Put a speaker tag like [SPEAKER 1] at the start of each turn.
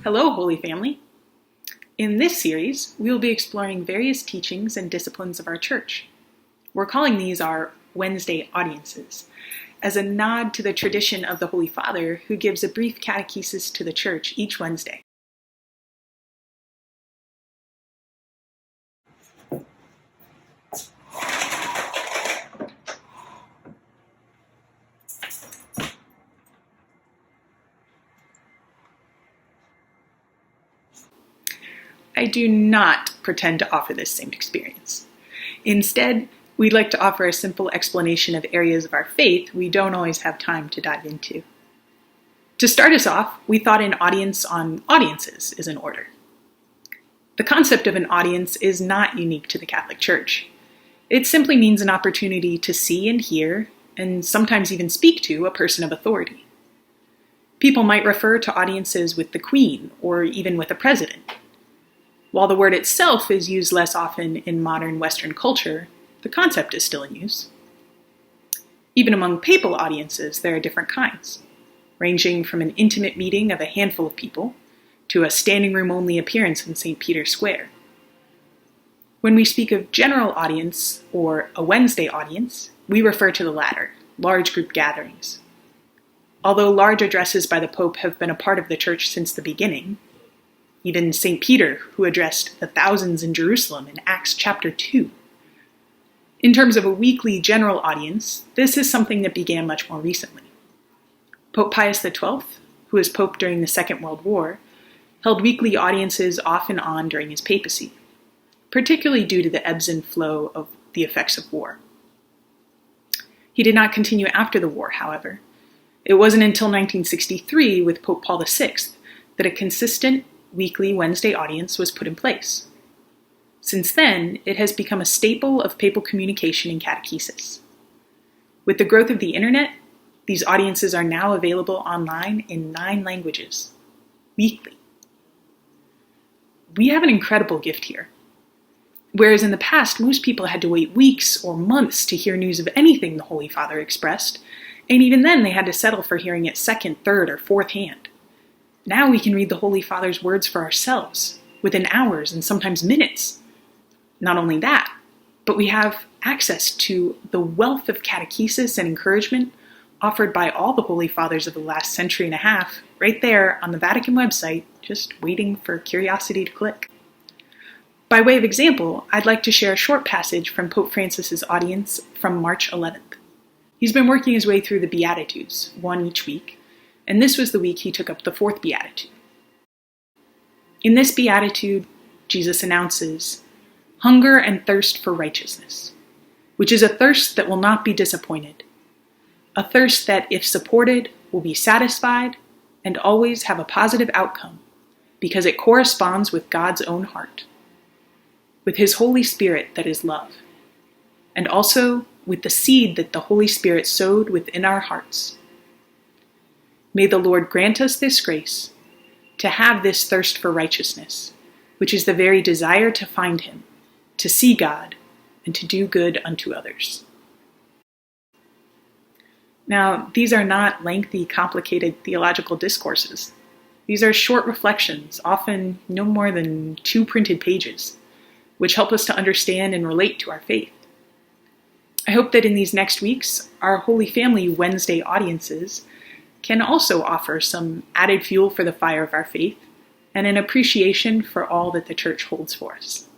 [SPEAKER 1] Hello, Holy Family. In this series, we will be exploring various teachings and disciplines of our church. We're calling these our Wednesday audiences, as a nod to the tradition of the Holy Father who gives a brief catechesis to the church each Wednesday. I do not pretend to offer this same experience. Instead, we'd like to offer a simple explanation of areas of our faith we don't always have time to dive into. To start us off, we thought an audience on audiences is in order. The concept of an audience is not unique to the Catholic Church. It simply means an opportunity to see and hear, and sometimes even speak to, a person of authority. People might refer to audiences with the Queen, or even with a president. While the word itself is used less often in modern Western culture, the concept is still in use. Even among papal audiences, there are different kinds, ranging from an intimate meeting of a handful of people to a standing room only appearance in St. Peter's Square. When we speak of general audience or a Wednesday audience, we refer to the latter, large group gatherings. Although large addresses by the Pope have been a part of the Church since the beginning, even St. Peter, who addressed the thousands in Jerusalem in Acts chapter 2. In terms of a weekly general audience, this is something that began much more recently. Pope Pius XII, who was Pope during the Second World War, held weekly audiences off and on during his papacy, particularly due to the ebbs and flow of the effects of war. He did not continue after the war, however. It wasn't until 1963, with Pope Paul VI, that a consistent weekly Wednesday audience was put in place. Since then, it has become a staple of papal communication and catechesis. With the growth of the internet, these audiences are now available online in 9 languages, weekly. We have an incredible gift here. Whereas in the past, most people had to wait weeks or months to hear news of anything the Holy Father expressed, and even then they had to settle for hearing it second, third, or fourth hand. Now we can read the Holy Father's words for ourselves, within hours and sometimes minutes. Not only that, but we have access to the wealth of catechesis and encouragement offered by all the Holy Fathers of the last century and a half, right there on the Vatican website, just waiting for curiosity to click. By way of example, I'd like to share a short passage from Pope Francis's audience from March 11th. He's been working his way through the Beatitudes, one each week, and this was the week he took up the 4th Beatitude. In this Beatitude, Jesus announces, "Hunger and thirst for righteousness," which is a thirst that will not be disappointed, a thirst that, if supported, will be satisfied and always have a positive outcome, because it corresponds with God's own heart, with His Holy Spirit that is love, and also with the seed that the Holy Spirit sowed within our hearts. May the Lord grant us this grace, to have this thirst for righteousness, which is the very desire to find Him, to see God, and to do good unto others. Now, these are not lengthy, complicated theological discourses. These are short reflections, often no more than 2 printed pages, which help us to understand and relate to our faith. I hope that in these next weeks, our Holy Family Wednesday audiences can also offer some added fuel for the fire of our faith and an appreciation for all that the Church holds for us.